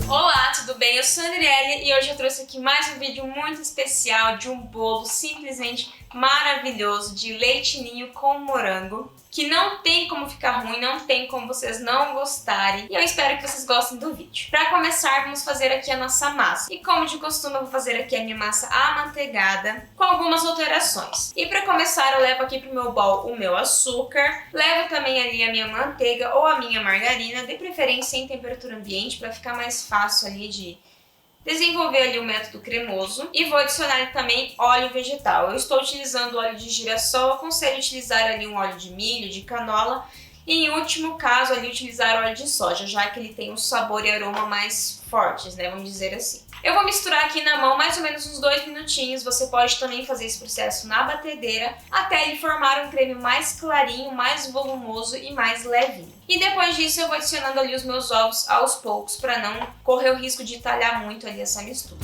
Olá, tudo bem? Eu sou a Andriele e hoje eu trouxe aqui mais um vídeo muito especial de um bolo simplesmente maravilhoso de leite ninho com morango, que não tem como ficar ruim, não tem como vocês não gostarem, e eu espero que vocês gostem do vídeo. Para começar, vamos fazer aqui a nossa massa. E como de costume, eu vou fazer aqui a minha massa amanteigada com algumas alterações. E para começar, eu levo aqui pro meu bowl o meu açúcar, levo também ali a minha manteiga ou a minha margarina, de preferência em temperatura ambiente, para ficar mais fácil ali de desenvolver ali o método cremoso. E vou adicionar também óleo vegetal. Eu estou utilizando óleo de girassol, aconselho utilizar ali um óleo de milho, de canola e em último caso ali utilizar óleo de soja, já que ele tem um sabor e aroma mais fortes, né, vamos dizer assim. Eu vou misturar aqui na mão mais ou menos uns 2 minutinhos, você pode também fazer esse processo na batedeira, até ele formar um creme mais clarinho, mais volumoso e mais levinho. E depois disso eu vou adicionando ali os meus ovos aos poucos, para não correr o risco de talhar muito ali essa mistura.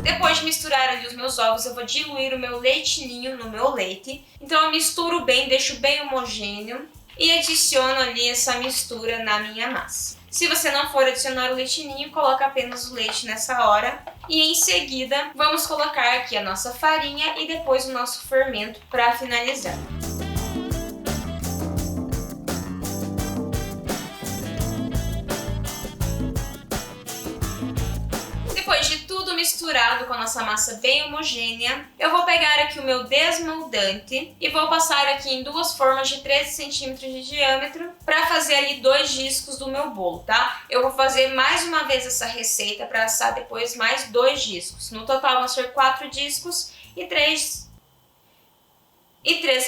Depois de misturar ali os meus ovos, eu vou diluir o meu leite ninho no meu leite. Então eu misturo bem, deixo bem homogêneo e adiciono ali essa mistura na minha massa. Se você não for adicionar o leite ninho, coloca apenas o leite nessa hora. E em seguida, vamos colocar aqui a nossa farinha e depois o nosso fermento para finalizar. Depois de tudo misturado com a nossa massa bem homogênea, eu vou pegar aqui o meu desmoldante e vou passar aqui em duas formas de 13 centímetros de diâmetro para fazer ali 2 discos do meu bolo, tá? Eu vou fazer mais uma vez essa receita para assar depois mais 2 discos. No total vão ser 4 discos e 3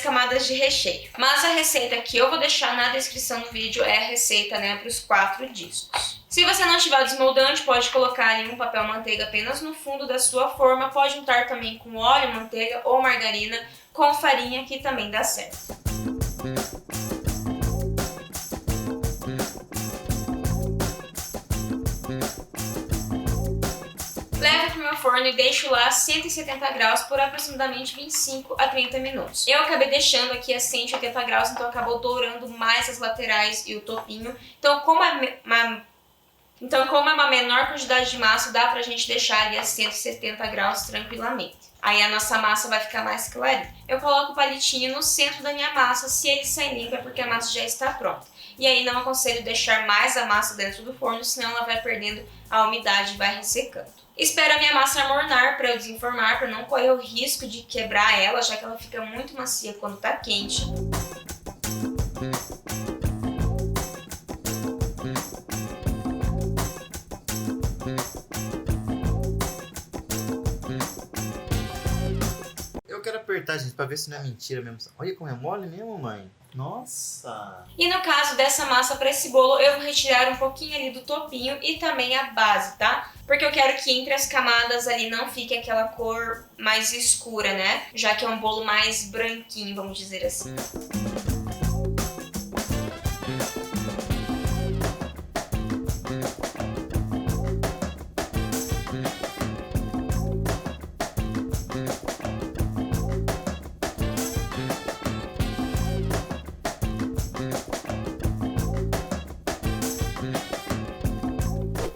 camadas de recheio. Mas a receita que eu vou deixar na descrição do vídeo é a receita, né, para os 4 discos. Se você não tiver o desmoldante, pode colocar ali um papel manteiga apenas no fundo da sua forma. Pode untar também com óleo, manteiga ou margarina com farinha, que também dá certo. Levo para o meu forno e deixo lá a 170 graus por aproximadamente 25 a 30 minutos. Eu acabei deixando aqui a 180 graus, então acabou dourando mais as laterais e o topinho. Então, como é uma menor quantidade de massa, dá pra gente deixar ali a 170 graus tranquilamente. Aí a nossa massa vai ficar mais clarinha. Eu coloco o palitinho no centro da minha massa, se ele sair limpo é porque a massa já está pronta. E aí não aconselho deixar mais a massa dentro do forno, senão ela vai perdendo a umidade e vai ressecando. Espero a minha massa amornar para eu desenformar, para não correr o risco de quebrar ela, já que ela fica muito macia quando tá quente. Eu quero apertar, gente, pra ver se não é mentira mesmo. Olha como é mole mesmo, mãe. Nossa! E no caso dessa massa para esse bolo, eu vou retirar um pouquinho ali do topinho e também a base, tá? Porque eu quero que entre as camadas ali não fique aquela cor mais escura, né? Já que é um bolo mais branquinho, vamos dizer assim.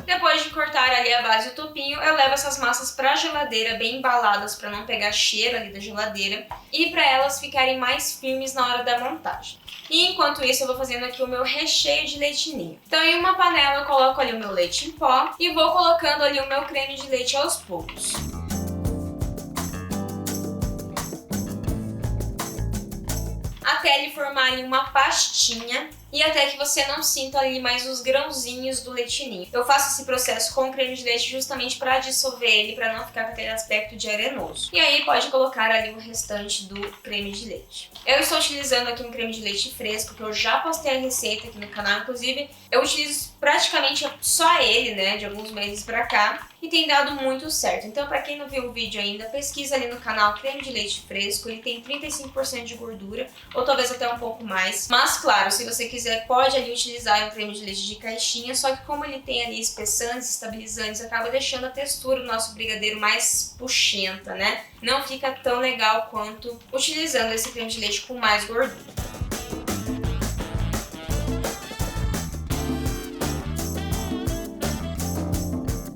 Depois de cortar ali a base e o topinho, eu levo essas massas para a geladeira bem embaladas para não pegar cheiro ali da geladeira e para elas ficarem mais firmes na hora da montagem. E enquanto isso eu vou fazendo aqui o meu recheio de leite ninho. Então em uma panela eu coloco ali o meu leite em pó e vou colocando ali o meu creme de leite aos poucos. Até ele formar ali uma pastinha. e até que você não sinta ali mais os grãozinhos do leitinho. Eu faço esse processo com creme de leite justamente para dissolver ele, para não ficar com aquele aspecto de arenoso. E aí pode colocar ali o restante do creme de leite. Eu estou utilizando aqui um creme de leite fresco, que eu já postei a receita aqui no canal, inclusive eu utilizo praticamente só ele, né, de alguns meses pra cá, e tem dado muito certo. Então, pra quem não viu o vídeo ainda, pesquisa ali no canal creme de leite fresco, ele tem 35% de gordura, ou talvez até um pouco mais. Mas, claro, se você quiser, pode ali utilizar um creme de leite de caixinha, só que como ele tem ali espessantes, estabilizantes, acaba deixando a textura do nosso brigadeiro mais puxenta, né? Não fica tão legal quanto utilizando esse creme de leite com mais gordura.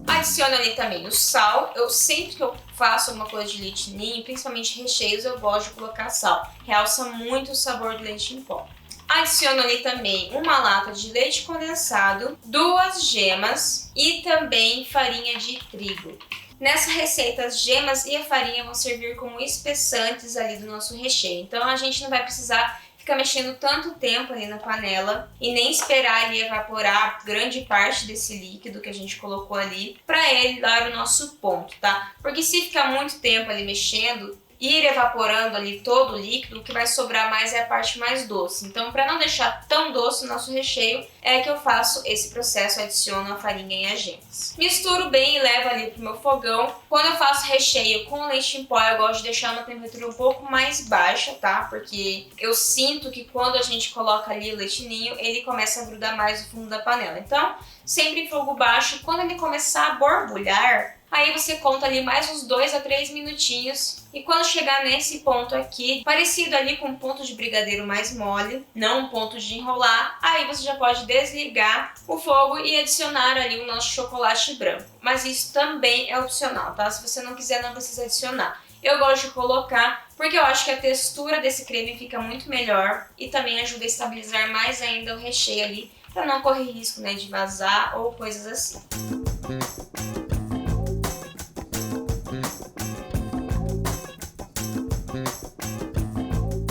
Adiciono ali também o sal. Eu sempre que eu faço alguma coisa de leite ninho, principalmente recheios, eu gosto de colocar sal. Realça muito o sabor do leite em pó. Adiciono ali também uma lata de leite condensado, 2 gemas e também farinha de trigo. Nessa receita, as gemas e a farinha vão servir como espessantes ali do nosso recheio. Então a gente não vai precisar ficar mexendo tanto tempo ali na panela e nem esperar ele evaporar grande parte desse líquido que a gente colocou ali para ele dar o nosso ponto, tá? Porque se ficar muito tempo ali mexendo, ir evaporando ali todo o líquido, o que vai sobrar mais é a parte mais doce. Então, para não deixar tão doce o nosso recheio, é que eu faço esse processo, adiciono a farinha e as gemas. Misturo bem e levo ali pro meu fogão. Quando eu faço recheio com leite em pó, eu gosto de deixar uma temperatura um pouco mais baixa, tá? Porque eu sinto que quando a gente coloca ali o leite ninho, ele começa a grudar mais no fundo da panela. Então, sempre em fogo baixo. Quando ele começar a borbulhar, aí você conta ali mais uns 2 a 3 minutinhos. E quando chegar nesse ponto aqui, parecido ali com um ponto de brigadeiro mais mole, não um ponto de enrolar, aí você já pode desligar o fogo e adicionar ali o nosso chocolate branco. Mas isso também é opcional, tá? Se você não quiser, não precisa adicionar. Eu gosto de colocar porque eu acho que a textura desse creme fica muito melhor e também ajuda a estabilizar mais ainda o recheio ali, para não correr risco, né, de vazar ou coisas assim.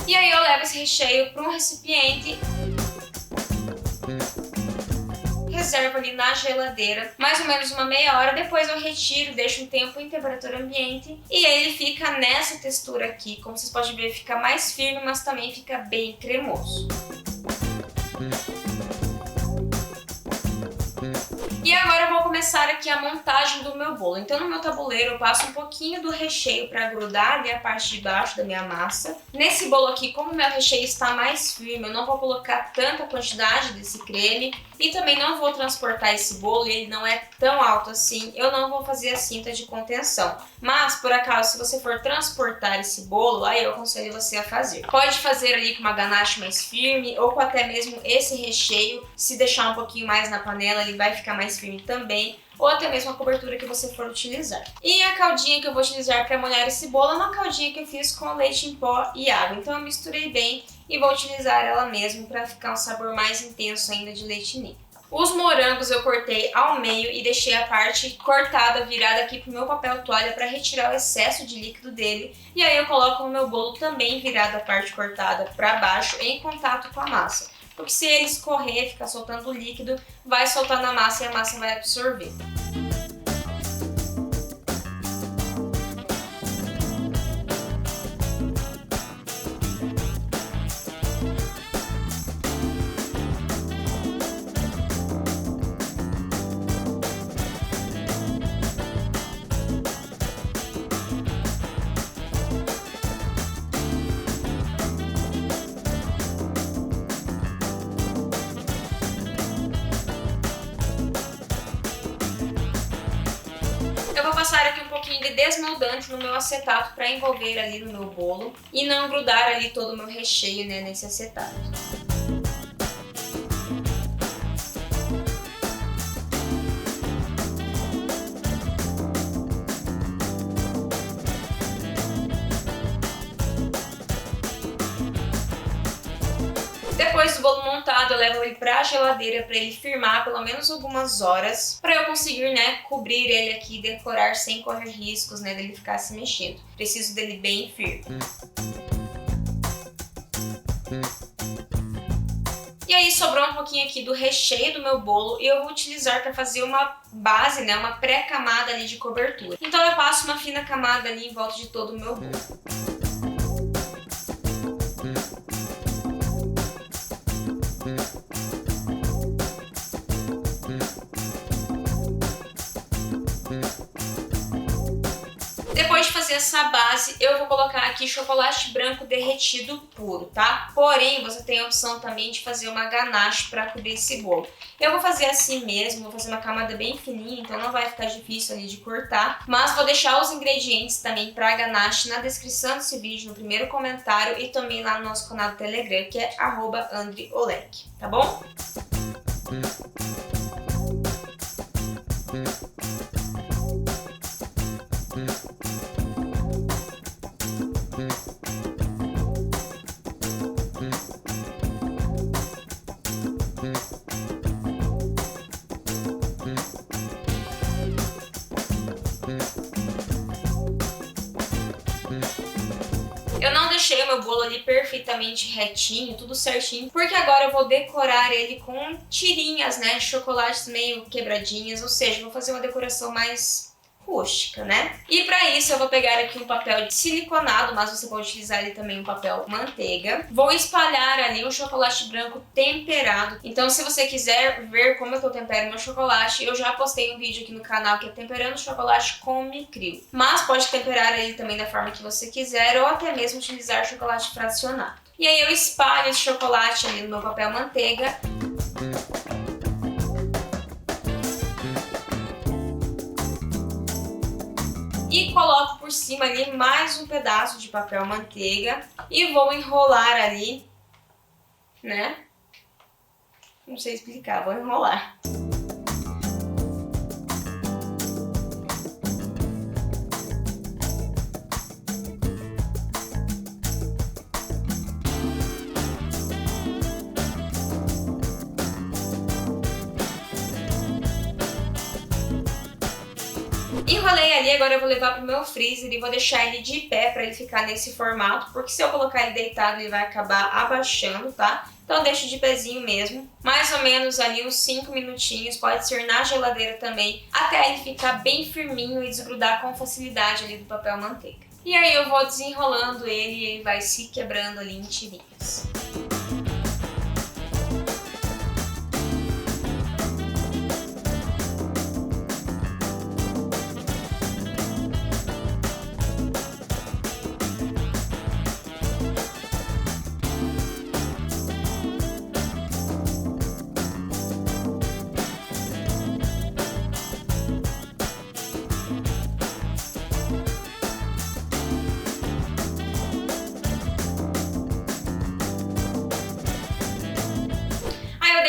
E aí eu levo esse recheio para um recipiente, reservo ali na geladeira, mais ou menos uma meia hora, depois eu retiro, deixo um tempo em temperatura ambiente e ele fica nessa textura aqui, como vocês podem ver, fica mais firme, mas também fica bem cremoso. E agora eu vou começar aqui a montagem do meu bolo. Então no meu tabuleiro eu passo um pouquinho do recheio para grudar ali a parte de baixo da minha massa. Nesse bolo aqui, como o meu recheio está mais firme, eu não vou colocar tanta quantidade desse creme. E também não vou transportar esse bolo, ele não é tão alto assim, eu não vou fazer a cinta de contenção. Mas, por acaso, se você for transportar esse bolo, aí eu aconselho você a fazer. Pode fazer ali com uma ganache mais firme ou com até mesmo esse recheio. Se deixar um pouquinho mais na panela, ele vai ficar mais firme também. Ou até mesmo a cobertura que você for utilizar. E a caldinha que eu vou utilizar para molhar esse bolo é uma caldinha que eu fiz com leite em pó e água. Então eu misturei bem e vou utilizar ela mesmo para ficar um sabor mais intenso ainda de leite ninho. Os morangos eu cortei ao meio e deixei a parte cortada virada aqui pro meu papel toalha para retirar o excesso de líquido dele. E aí eu coloco o meu bolo também virado a parte cortada para baixo em contato com a massa. Porque se ele escorrer, ficar soltando o líquido, vai soltar na massa e a massa vai absorver. Eu vou passar aqui um pouquinho de desmoldante no meu acetato para envolver ali no meu bolo e não grudar ali todo o meu recheio, né, nesse acetato. Depois do bolo montado, eu levo ele pra geladeira para ele firmar pelo menos algumas horas, para eu conseguir, né, cobrir ele aqui e decorar sem correr riscos, né, dele ficar se mexendo. Preciso dele bem firme. E aí aí sobrou um pouquinho aqui do recheio do meu bolo e eu vou utilizar para fazer uma base, né, uma pré-camada ali de cobertura. Então eu passo uma fina camada ali em volta de todo o meu bolo. Depois de fazer essa base, eu vou colocar aqui chocolate branco derretido puro, tá? Porém, você tem a opção também de fazer uma ganache para cobrir esse bolo. Eu vou fazer assim mesmo, vou fazer uma camada bem fininha, então não vai ficar difícil ali de cortar. Mas vou deixar os ingredientes também para ganache na descrição desse vídeo, no primeiro comentário e também lá no nosso canal do Telegram, que é @andreolek, tá bom? Eu não deixei o meu bolo ali perfeitamente retinho, tudo certinho, porque agora eu vou decorar ele com tirinhas, né, de chocolates meio quebradinhas, ou seja, vou fazer uma decoração mais rústica, né? E pra isso eu vou pegar aqui um papel de siliconado, mas você pode utilizar ali também um papel manteiga. Vou espalhar ali um chocolate branco temperado. Então se você quiser ver como é que eu tempero meu chocolate, eu já postei um vídeo aqui no canal que é temperando chocolate com Micril. Mas pode temperar ele também da forma que você quiser ou até mesmo utilizar chocolate fracionado. E aí eu espalho esse chocolate ali no meu papel manteiga. E coloco por cima ali mais um pedaço de papel manteiga e vou enrolar ali, né? Não sei explicar, vou enrolar. Enrolei ali, agora eu vou levar pro meu freezer e vou deixar ele de pé pra ele ficar nesse formato, porque se eu colocar ele deitado ele vai acabar abaixando, tá? Então deixo de pezinho mesmo, mais ou menos ali uns 5 minutinhos, pode ser na geladeira também, até ele ficar bem firminho e desgrudar com facilidade ali do papel manteiga. E aí eu vou desenrolando ele e ele vai se quebrando ali em tirinhas.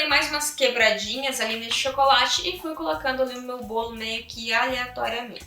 Mais umas quebradinhas ali nesse chocolate e fui colocando ali no meu bolo meio que aleatoriamente.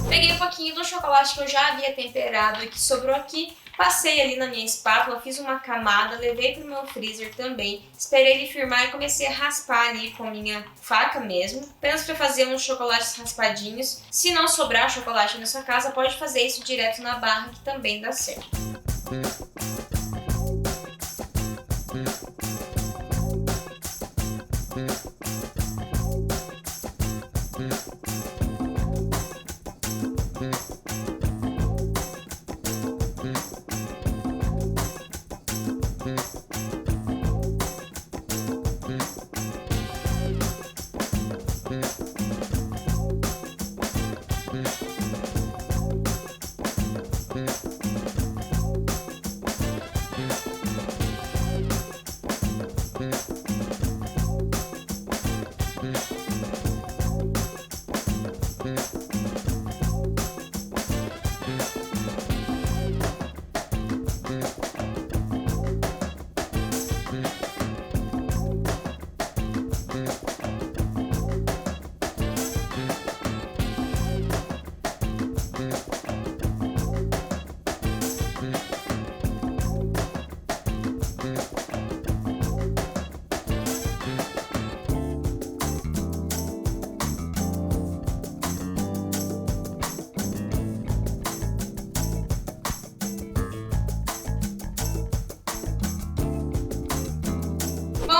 Peguei um pouquinho do chocolate que eu já havia temperado e que sobrou aqui, passei ali na minha espátula, fiz uma camada, levei pro meu freezer também, esperei ele firmar e comecei a raspar ali com a minha faca mesmo, apenas para fazer uns chocolates raspadinhos. Se não sobrar chocolate na sua casa, pode fazer isso direto na barra que também dá certo.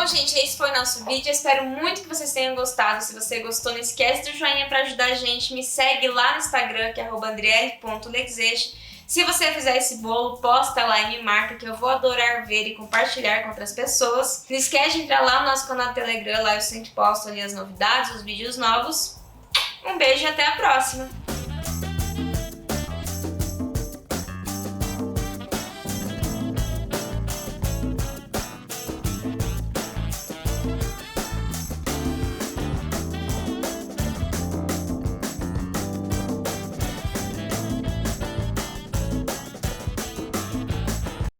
Bom, gente, esse foi o nosso vídeo. Eu espero muito que vocês tenham gostado. Se você gostou, não esquece do joinha pra ajudar a gente. Me segue lá no Instagram, que é @andriele.lexeche. Se você fizer esse bolo, posta lá e me marca, que eu vou adorar ver e compartilhar com outras pessoas. Não esquece de entrar lá no nosso canal do Telegram, lá eu sempre posto ali as novidades, os vídeos novos. Um beijo e até a próxima!